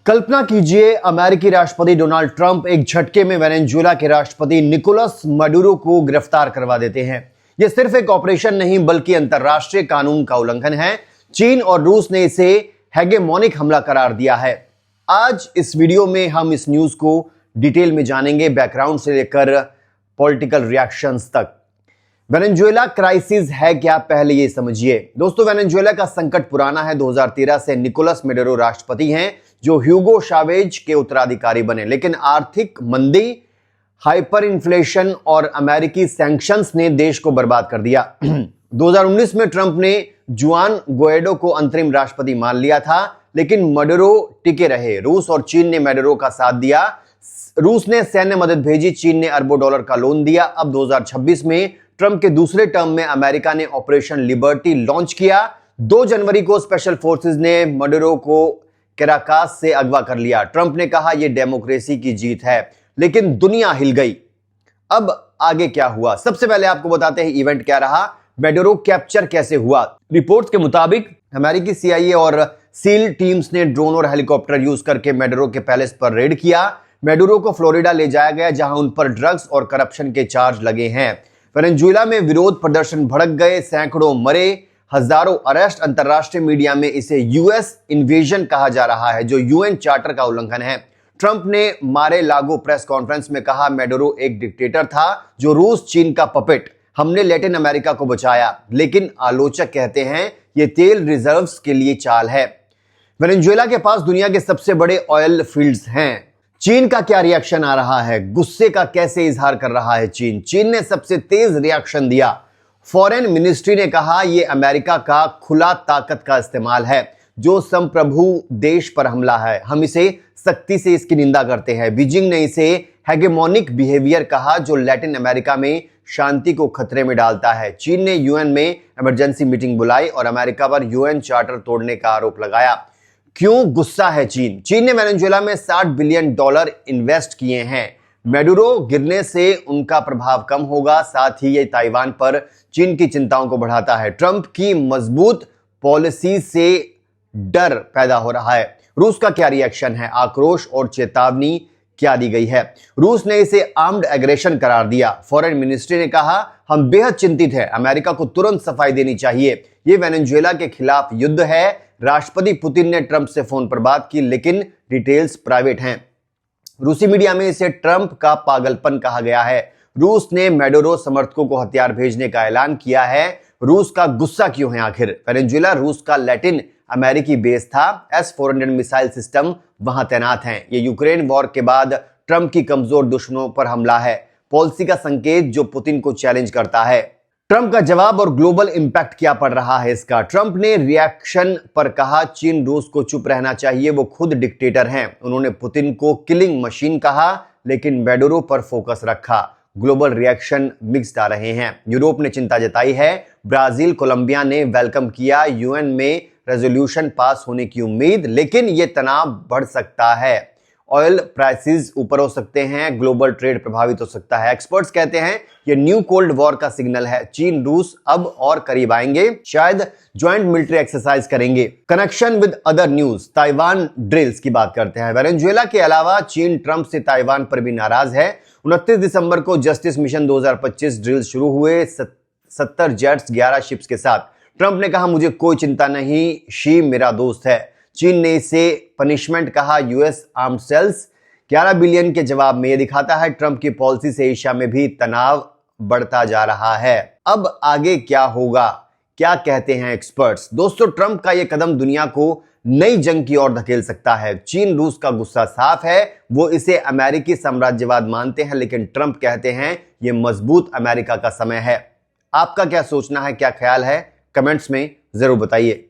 कल्पना कीजिए, अमेरिकी राष्ट्रपति डोनाल्ड ट्रंप एक झटके में वेनेजुएला के राष्ट्रपति निकोलस मडुरो को गिरफ्तार करवा देते हैं। यह सिर्फ एक ऑपरेशन नहीं बल्कि अंतरराष्ट्रीय कानून का उल्लंघन है। चीन और रूस ने इसे हेगेमोनिक हमला करार दिया है। आज इस वीडियो में हम इस न्यूज को डिटेल में जानेंगे, बैकग्राउंड से लेकर पॉलिटिकल रिएक्शंस तक। वेनेजुएला क्राइसिस है क्या, पहले ये समझिए। दोस्तों, वेनेजुएला का संकट पुराना है। 2013 से निकोलस मडुरो राष्ट्रपति हैं जो ह्यूगो चावेज के उत्तराधिकारी बने, लेकिन आर्थिक मंदी, हाइपर इन्फ्लेशन और अमेरिकी सैंक्शंस ने देश को बर्बाद कर दिया। 2019 में ट्रंप ने जुआन गुएडो को अंतरिम राष्ट्रपति मान लिया था, लेकिन मडुरो टिके रहे। रूस और चीन ने मडुरो का साथ दिया। रूस ने सैन्य मदद भेजी, चीन ने अरबों डॉलर का लोन दिया। अब 2026 में ट्रंप के दूसरे टर्म में अमेरिका ने ऑपरेशन लिबर्टी लॉन्च किया। 2 जनवरी को स्पेशल फोर्सेस ने मडुरो को कैराकास से अगवा कर लिया। ट्रंप ने कहा यह डेमोक्रेसी की जीत है, लेकिन दुनिया हिल गई। अब आगे क्या हुआ, सबसे पहले आपको बताते हैं इवेंट क्या रहा, मडुरो कैप्चर कैसे हुआ। रिपोर्ट्स के मुताबिक अमेरिकी CIA और सील टीम्स ने ड्रोन और हेलीकॉप्टर यूज करके मडुरो के पैलेस पर रेड किया। मडुरो को फ्लोरिडा ले जाया गया, जहां उन पर ड्रग्स और करप्शन के चार्ज लगे हैं। वेनेजुएला में विरोध प्रदर्शन भड़क गए, सैकड़ों मरे, हजारों अरेस्ट। अंतरराष्ट्रीय मीडिया में इसे यूएस इन्वेजन कहा जा रहा है, जो UN चार्टर का उल्लंघन है। ट्रंप ने मारे लागो प्रेस कॉन्फ्रेंस में कहा मडुरो एक डिक्टेटर था जो रूस चीन का पपेट, हमने लैटिन अमेरिका को बचाया। लेकिन आलोचक कहते हैं यह तेल रिजर्व्स के लिए चाल है। वेनेजुएला के पास दुनिया के सबसे बड़े ऑयल फील्ड्स हैं। चीन का क्या रिएक्शन आ रहा है, गुस्से का कैसे इजहार कर रहा है चीन ने सबसे तेज रिएक्शन दिया। फॉरेन मिनिस्ट्री ने कहा यह अमेरिका का खुला ताकत का इस्तेमाल है, जो संप्रभु देश पर हमला है। हम इसे सख्ती से इसकी निंदा करते हैं। बीजिंग ने इसे हेगेमोनिक बिहेवियर कहा, जो लैटिन अमेरिका में शांति को खतरे में डालता है। चीन ने UN में इमरजेंसी मीटिंग बुलाई और अमेरिका पर UN चार्टर तोड़ने का आरोप लगाया। क्यों गुस्सा है चीन ने वेनेजुएला में $60 बिलियन इन्वेस्ट किए हैं। मडुरो गिरने से उनका प्रभाव कम होगा, साथ ही ये ताइवान पर चीन की चिंताओं को बढ़ाता है। ट्रंप की मजबूत पॉलिसी से डर पैदा हो रहा है। रूस का क्या रिएक्शन है, आक्रोश और चेतावनी क्या दी गई है। रूस ने इसे आर्म्ड एग्रेशन करार दिया। फॉरेन मिनिस्ट्री ने कहा हम बेहद चिंतित हैं, अमेरिका को तुरंत सफाई देनी चाहिए। यह वेनेजुएला के खिलाफ युद्ध है। राष्ट्रपति पुतिन ने ट्रंप से फोन पर बात की, लेकिन डिटेल्स प्राइवेट हैं। रूसी मीडिया में इसे ट्रंप का पागलपन कहा गया है। रूस ने मडुरो समर्थकों को हथियार भेजने का ऐलान किया है। रूस का गुस्सा क्यों है आखिर। वेनेजुएला रूस का लैटिन अमेरिकी बेस था। S-400 मिसाइल सिस्टम वहां तैनात हैं। ये यूक्रेन वॉर के बाद ट्रंप की कमजोर दुश्मनों पर हमला है, पॉलिसी का संकेत जो पुतिन को चैलेंज करता है। ट्रंप का जवाब और ग्लोबल इंपैक्ट क्या पड़ रहा है इसका। ट्रंप ने रिएक्शन पर कहा चीन रूस को चुप रहना चाहिए, वो खुद डिक्टेटर हैं। उन्होंने पुतिन को किलिंग मशीन कहा, लेकिन मडुरो पर फोकस रखा। ग्लोबल रिएक्शन मिक्स्ड आ रहे हैं। यूरोप ने चिंता जताई है। ब्राजील, कोलंबिया ने वेलकम किया। UN में रेजोल्यूशन पास होने की उम्मीद, लेकिन यह तनाव बढ़ सकता है। ऑयल प्राइसेस ऊपर हो सकते हैं, ग्लोबल ट्रेड प्रभावित हो सकता है। एक्सपर्ट्स कहते हैं यह न्यू कोल्ड वॉर का सिग्नल है। चीन रूस अब और करीब आएंगे, शायद ज्वाइंट मिलिट्री एक्सरसाइज करेंगे। Connection with other news, Taiwan drills की बात करते हैं। वेनेजुएला के अलावा चीन ट्रंप से ताइवान पर भी नाराज है। 29 दिसंबर को जस्टिस मिशन 2025 ड्रिल शुरू हुए, 70 जेट्स 11 शिप्स के साथ। ट्रंप ने कहा मुझे कोई चिंता नहीं, शी मेरा दोस्त है। चीन ने इसे पनिशमेंट कहा। US आर्म्ड सेल्स 11 बिलियन के जवाब में। यह दिखाता है ट्रंप की पॉलिसी से एशिया में भी तनाव बढ़ता जा रहा है। अब आगे क्या होगा, क्या कहते हैं एक्सपर्ट्स। दोस्तों, ट्रंप का यह कदम दुनिया को नई जंग की ओर धकेल सकता है। चीन रूस का गुस्सा साफ है, वो इसे अमेरिकी साम्राज्यवाद मानते हैं, लेकिन ट्रंप कहते हैं यह मजबूत अमेरिका का समय है। आपका क्या सोचना है, क्या ख्याल है, कमेंट्स में जरूर बताइए।